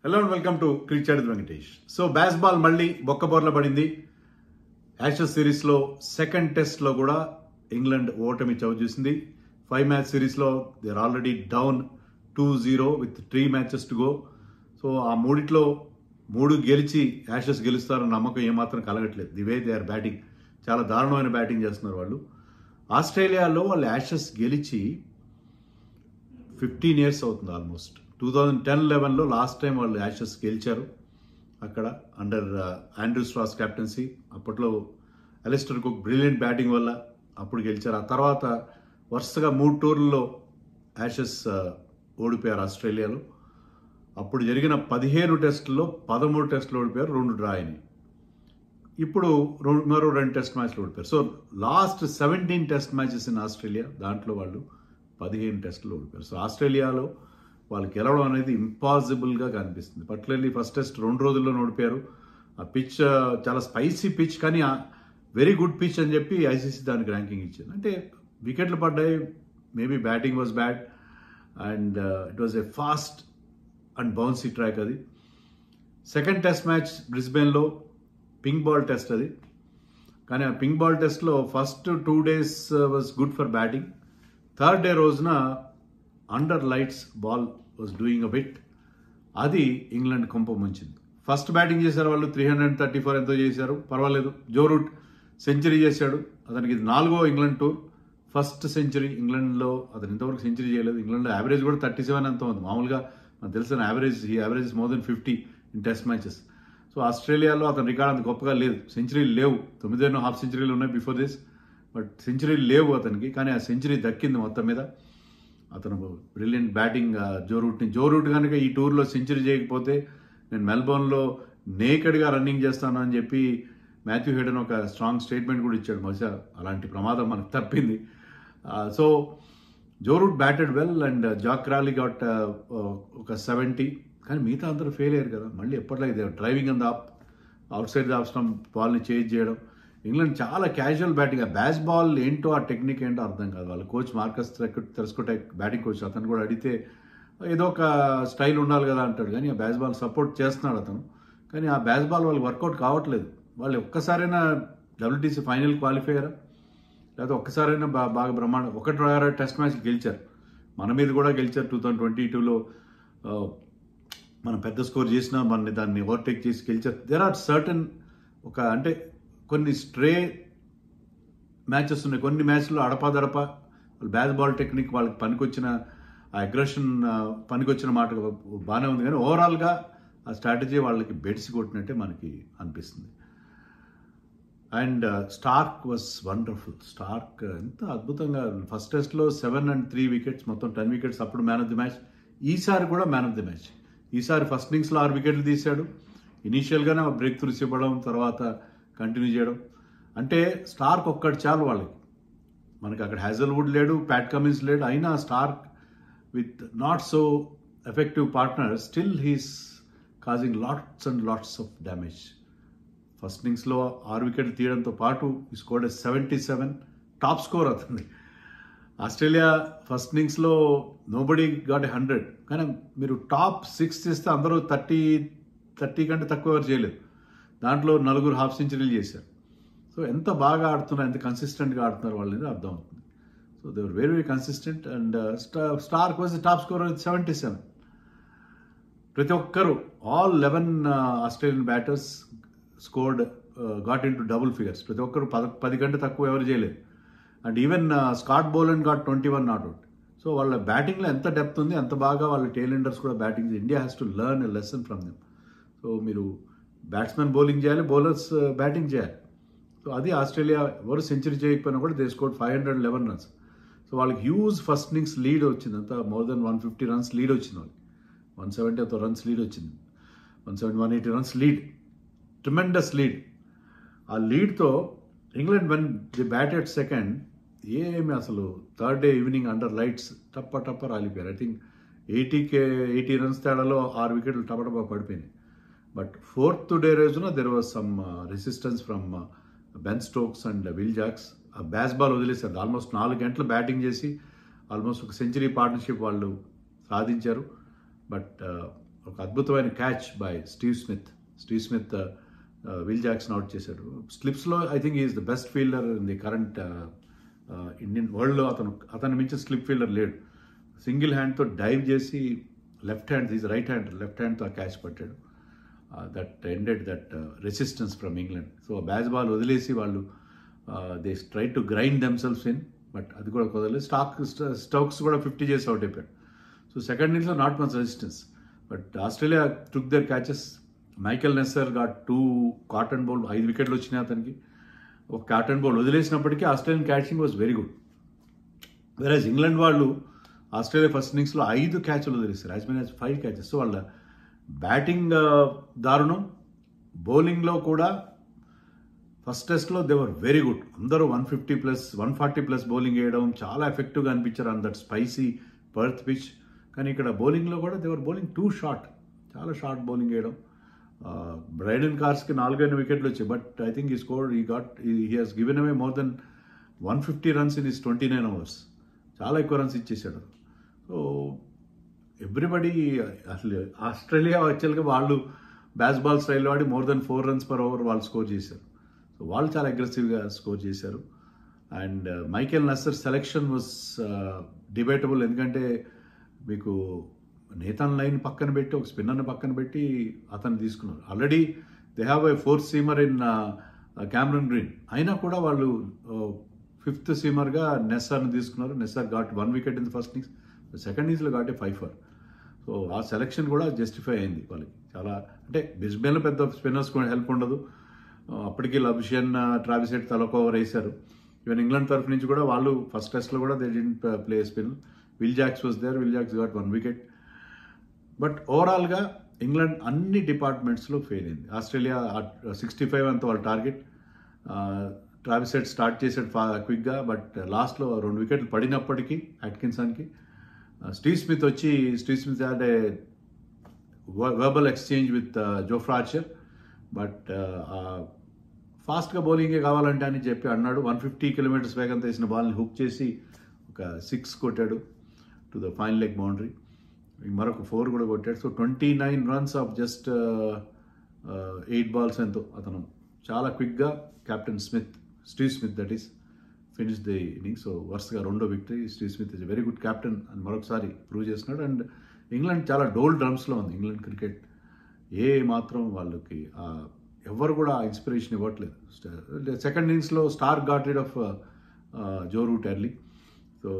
Hello and welcome to cricket Venkatesh. So ball మళ్ళీ బొక్కబోర్ల పడింది. Ashes సిరీస్లో సెకండ్ టెస్ట్లో కూడా ఇంగ్లాండ్ ఓటమి చవిచూసింది. 5 మ్యాచ్ సిరీస్లో they are already down 2-0 with 3 matches to go. So ఆ మూడిట్లో 3 గెలిచి యాషెస్ గెలుస్తారన్న నమ్మకం ఏమాత్రం కలగట్లేదు. The way they are batting, చాలా దారుణమైన బ్యాటింగ్ చేస్తున్నారు వాళ్ళు. ఆస్ట్రేలియాలో వాళ్ళు యాషెస్ గెలిచి 15 years అవుతుంది ఆల్మోస్ట్. 2010-11లో లాస్ట్ టైం వాళ్ళు యాషెస్ గెలిచారు అక్కడ అండర్ ఆండ్రూ స్ట్రాస్ కెప్టెన్సీ. అప్పట్లో అలిస్టర్ కుక్ బ్రిలియంట్ బ్యాటింగ్ వల్ల అప్పుడు గెలిచారు. ఆ తర్వాత వరుసగా 3 టూర్లలో యాషెస్ ఓడిపోయారు ఆస్ట్రేలియాలో. అప్పుడు జరిగిన 15 టెస్టుల్లో 13 టెస్టులు ఓడిపోయారు, 2 డ్రా అయినాయి. ఇప్పుడు మరో 2 టెస్ట్ మ్యాచ్లు ఓడిపోయారు. So last 17 test matches in Australia, దాంట్లో వాళ్ళు 15 టెస్టులు ఓడిపోయారు. సో ఆస్ట్రేలియాలో వాళ్ళు గెలవడం అనేది ఇంపాసిబుల్గా కనిపిస్తుంది. పర్టికులర్లీ ఫస్ట్ టెస్ట్ 2 రోజుల్లో ఓడిపోయారు. ఆ పిచ్ చాలా స్పైసీ పిచ్, కానీ వెరీ గుడ్ పిచ్ అని చెప్పి ఐసీసీ దానికి ర్యాంకింగ్ ఇచ్చింది. అంటే వికెట్లు పడ్డాయి, maybe batting was bad and it was a fast and bouncy track. అది సెకండ్ టెస్ట్ మ్యాచ్ బ్రిస్బేన్లో పింక్ బాల్ టెస్ట్ అది. కానీ ఆ పింక్ బాల్ టెస్ట్లో first 2 days was good for batting. Third day రోజున under lights ball was doing a bit, అది England కొంప ముంచింది. ఫస్ట్ బ్యాటింగ్ చేశారు వాళ్ళు, 334 ఎంతో చేశారు, పర్వాలేదు. జో రూట్ సెంచరీ చేశాడు, అతనికి ఇది 4వ ఇంగ్లాండ్ టూర్, ఫస్ట్ సెంచరీ ఇంగ్లాండ్లో. అతను ఇంతవరకు సెంచరీ చేయలేదు. ఇంగ్లాండ్లో యావరేజ్ కూడా 37 ఎంతో ఉంది. మామూలుగా మనకు తెలిసిన average more than 50 in test matches. So ఆస్ట్రేలియాలో అతని రికార్డ్ అంత గొప్పగా లేదు, సెంచరీలు లేవు. 9.5 సెంచరీలు ఉన్నాయి బిఫోర్ దిస్, బట్ సెంచరీలు లేవు అతనికి. కానీ ఆ సెంచరీ దక్కింది మొత్తం మీద. అతను బ్రిలియంట్ బ్యాటింగ్ జో రూట్ కనుక ఈ టూర్లో సెంచరీ చేయకపోతే నేను మెల్బోర్న్లో నేకెడ్గా రన్నింగ్ చేస్తాను అని చెప్పి మాథ్యూ హెడెన్ ఒక స్ట్రాంగ్ స్టేట్మెంట్ కూడా ఇచ్చాడు. బహుశా అలాంటి ప్రమాదం మనకు తప్పింది. So Joe Root batted well and Zak Crawley got ఒక 70. కానీ మిగతా అందరూ ఫెయిల్ అయ్యారు కదా. మళ్ళీ ఎప్పటిలాగే driving and up outside off stump బాల్ని చేంజ్ చేయడం. ఇంగ్లాండ్ చాలా క్యాజువల్ బ్యాటింగ్. ఆ బ్యాస్ బాల్ ఏంటో, ఆ టెక్నిక్ ఏంటో అర్థం కాదు. వాళ్ళ కోచ్ మార్కస్ థెరస్కోటెక్ బ్యాటింగ్ కోచ్, అతను కూడా అడిగితే ఏదో ఒక స్టైల్ ఉండాలి కదా అంటాడు. కానీ ఆ బ్యాస్ బాల్ సపోర్ట్ చేస్తున్నాడు అతను. కానీ ఆ బ్యాస్ బాల్ వాళ్ళకి వర్కౌట్ కావట్లేదు. వాళ్ళు ఒక్కసారైనా WTC ఫైనల్ క్వాలిఫై అయ్యారా, లేకపోతే ఒక్కసారైనా బాగా బ్రహ్మాండం 1 టెస్ట్ మ్యాచ్ గెలిచారు. మన మీద కూడా గెలిచారు 2022లో. మనం పెద్ద స్కోర్ చేసినా మనని దాన్ని ఓవర్టేక్ చేసి గెలిచారు. దేర్ ఆర్ సర్టన్ అంటే కొన్ని స్ట్రే మ్యాచెస్ ఉన్నాయి. కొన్ని మ్యాచ్లో అడపాదడప వాళ్ళు బ్యాస్ బాల్ టెక్నిక్ వాళ్ళకి పనికొచ్చిన, ఆ అగ్రెషన్ పనికొచ్చిన మాట బాగానే ఉంది. కానీ ఓవరాల్గా ఆ స్ట్రాటజీ వాళ్ళకి బెడ్స్ కొట్టినట్టే మనకి అనిపిస్తుంది. And Starc was wonderful. Starc ఎంత అద్భుతంగా ఫస్ట్ టెస్ట్లో 7 and 3 wickets, మొత్తం 10 wickets. అప్పుడు మ్యాన్ ఆఫ్ ది మ్యాచ్. ఈసారి కూడా మ్యాన్ ఆఫ్ ది మ్యాచ్. ఈసారి ఫస్ట్ ఇన్నింగ్స్లో 6 wickets తీశాడు. ఇనీషియల్గానే బ్రేక్ త్రూస్ ఇవ్వడం, తర్వాత కంటిన్యూ చేయడం. అంటే స్టార్క్ ఒక్కటి చాలు వాళ్ళకి. మనకి అక్కడ హ్యాజల్వుడ్ లేడు, ప్యాట్ కమిన్స్ లేడు. అయినా Starc with not so effective partner still he's causing lots and lots of damage. First ఇన్నింగ్స్లో 6 wickets తీయడంతో పాటు ఈ స్కోర్డ్ 77, టాప్ స్కోర్ అవుతుంది. ఆస్ట్రేలియా ఫస్ట్ ఇన్నింగ్స్లో నోబడీ గాట్ 100. కానీ మీరు టాప్ 6 చేస్తే అందరూ 30 కంటే తక్కువ ఎవరు చేయలేదు. దాంట్లో 4 హాఫ్ సెంచరీలు చేశారు. సో ఎంత బాగా ఆడుతున్నారు, ఎంత కన్సిస్టెంట్గా ఆడుతున్నారు వాళ్ళు అనేది అర్థమవుతుంది. So they were very very consistent. And Starc was top score 77. ప్రతి ఒక్కరు all 11 Australian batters scored got into double figures. ప్రతి ఒక్కరు 10 కంటే తక్కువ ఎవరు చేయలేదు. And even Scott Boland got 21 not out. So వాళ్ళ బ్యాటింగ్లో ఎంత డెప్త్ ఉంది, అంత బాగా వాళ్ళ టైలెండర్స్ కూడా batting. India has to learn a lesson from them. So మీరు బ్యాట్స్మెన్ బౌలింగ్ చేయాలి, బౌలర్స్ బ్యాటింగ్ చేయాలి. సో అది ఆస్ట్రేలియా ఎవరు సెంచరీ చేయకపోయినా కూడా దే స్కోర్డ్ 511 runs. సో వాళ్ళకి హ్యూజ్ ఫస్ట్ ఇన్నింగ్స్ లీడ్ వచ్చింది. అంతా మోర్ దెన్ 150 runs లీడ్ వచ్చింది వాళ్ళకి. 170 runs లీడ్ వచ్చింది, 180 runs లీడ్, ట్రిమెండస్ లీడ్. ఆ లీడ్తో England when they batted second, ఏమి అసలు third day evening under lights టప్ప రాలిపోయారు. ఐ థింక్ 80 runs తేడాలో 6 wickets టపటపా పడిపోయినాయి. బట్ ఫోర్త్ డే రోజున there was some resistance from Ben Stokes and Will Jacks. ఆ బ్యాస్ బాల్ వదిలేశారు. ఆల్మోస్ట్ 4 గంటలు బ్యాటింగ్ చేసి ఆల్మోస్ట్ ఒక సెంచరీ పార్ట్నర్షిప్ వాళ్ళు సాధించారు. బట్ ఒక అద్భుతమైన catch by Steve Smith Will Jackson out చేశాడు. స్లిప్స్లో I think is the best fielder in the current Indian వరల్డ్లో. అతను మించిన స్లిప్ ఫీల్డర్ లేడు. సింగిల్ హ్యాండ్తో డైవ్ చేసి లెఫ్ట్ హ్యాండ్తో ఆ క్యాచ్ పట్టాడు. That ended that resistance from England. So Bazball వదిలేసి వాళ్ళు they try to grind themselves in, but అది కూడా కుదరలేదు. స్టోక్స్ కూడా 50 చేసి అవుట్ అయిపోయాడు. సో సెకండ్ ఇన్నింగ్స్లో not much resistance, but Australia took their catches. Michael Neser గా 2 కాటన్ బౌల్, 5 వికెట్లు వచ్చినాయి అతనికి. ఒక కాటన్ బౌల్ వదిలేసినప్పటికీ Australian catching was very good. Whereas England వాళ్ళు ఆస్ట్రేలియా ఫస్ట్ ఇన్నింగ్స్లో 5 క్యాచ్లు వదిలేస్తారు, as many as 5 catches. So వాళ్ళ బ్యాటింగ్ దారుణం, బౌలింగ్లో కూడా ఫస్ట్ టెస్ట్లో దేవర్ వెరీ గుడ్. అందరూ 150+, 140+ బౌలింగ్ వేయడం చాలా ఎఫెక్టివ్గా అనిపించారు on that spicy Perth pitch. కానీ ఇక్కడ బౌలింగ్లో కూడా దేవర్ బౌలింగ్ టూ షార్ట్, చాలా షార్ట్ బౌలింగ్ వేయడం. బ్రైడెన్ కార్స్కి 4 వికెట్లు వచ్చాయి, but I think he has given away more than 150 runs in his 29 overs. చాలా ఎక్కువ రన్స్ ఇచ్చేసాడు. సో ఎవ్రీబడి అసలు ఆస్ట్రేలియా యాక్చువల్గా వాళ్ళు బ్యాస్ బాల్ స్టైల్ వాడి more than 4 runs per over వాళ్ళు స్కోర్ చేశారు. సో వాళ్ళు చాలా అగ్రెసివ్గా స్కోర్ చేశారు. And Michael Neser selection was debatable, ఎందుకంటే మీకు నేథన్ లైన్ పక్కన పెట్టి ఒక స్పిన్నర్ని పక్కన పెట్టి అతను తీసుకున్నారు. Already they have a 4th seamer in Cameron Green, అయినా కూడా వాళ్ళు 5th సీమర్గా నెస్సర్ని తీసుకున్నారు. Neser got 1 wicket in the first innings, second ఇన్నింగ్స్లో గాట్ 5 సో ఆ సెలెక్షన్ కూడా జస్టిఫై అయింది వాళ్ళకి. చాలా అంటే బ్రిస్బేన్లో పెద్ద స్పిన్నర్స్ కూడా హెల్ప్ ఉండదు. అప్పటికి లబ్షియన్, ట్రావిస్ హెడ్ తలొక ఓవర్ వేశారు. ఈవెన్ ఇంగ్లాండ్ తరఫు నుంచి కూడా వాళ్ళు ఫస్ట్ టెస్ట్లో కూడా they didn't play spin. Will Jacks was there, Will Jacks got 1 wicket. But ఓవరాల్గా ఇంగ్లాండ్ అన్ని డిపార్ట్మెంట్స్లో ఫెయిల్ అయింది. ఆస్ట్రేలియా 65 అంత వాళ్ళ టార్గెట్. ట్రావిస్ హెడ్ స్టార్ట్ చేసాడు క్విక్గా, బట్ లాస్ట్లో 2 వికెట్లు పడినప్పటికీ అట్కిన్సన్కి Steve Smith had a verbal exchange with Jofra Archer, but ఫాస్ట్గా బౌలింగే కావాలంటే అని చెప్పి అన్నాడు. 150 kilometers వేగంతో వేసిన బాల్ని హుక్ చేసి ఒక 6 కొట్టాడు to the final leg boundary. మరొక 4 కూడా కొట్టాడు. So 29 runs of just 8 balls ఎంతో అతను చాలా క్విక్గా captain Steve Smith that is finish the innings. So వరుసగా 2వ victory. Steve Smith is very good captain అని మరొకసారి ప్రూవ్ చేస్తున్నాడు. అండ్ ఇంగ్లాండ్ చాలా డోల్ డ్రమ్స్లో ఉంది. ఇంగ్లాండ్ క్రికెట్ ఏ మాత్రం వాళ్ళకి ఎవరు కూడా ఇన్స్పిరేషన్ ఇవ్వట్లేదు. సెకండ్ ఇన్నింగ్స్లో Starc got rid of Joe Root early, so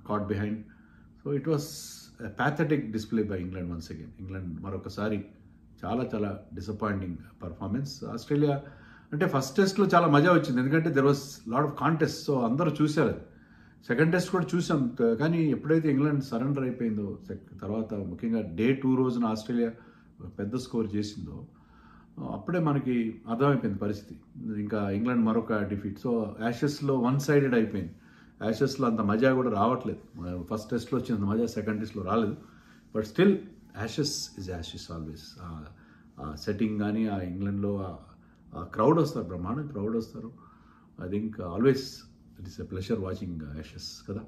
caught behind. So it was pathetic display by England once again. England మరొకసారి చాలా చాలా డిసప్పాయింటింగ్ పర్ఫార్మెన్స్. ఆస్ట్రేలియా అంటే ఫస్ట్ టెస్ట్లో చాలా మజా వచ్చింది, ఎందుకంటే there was lot of contest. So అందరూ చూశారు. సెకండ్ టెస్ట్ కూడా చూసాం, కానీ ఎప్పుడైతే ఇంగ్లాండ్ సరెండర్ అయిపోయిందో తర్వాత, ముఖ్యంగా Day 2 రోజున ఆస్ట్రేలియా పెద్ద స్కోర్ చేసిందో అప్పుడే మనకి అర్థమైపోయింది పరిస్థితి. ఇంకా ఇంగ్లాండ్ మరొక డిఫీట్. సో యాషెస్లో 1-sided అయిపోయింది. యాషెస్లో అంత మజా కూడా రావట్లేదు. ఫస్ట్ టెస్ట్లో వచ్చినంత మజా సెకండ్ టెస్ట్లో రాలేదు. But still Ashes is Ashes always. Setting కానీ ఆ ఇంగ్లాండ్లో ఆ క్రౌడ్ వస్తారు, బ్రహ్మాండం క్రౌడ్ వస్తారు. I think always it is a pleasure watching Ashes కదా.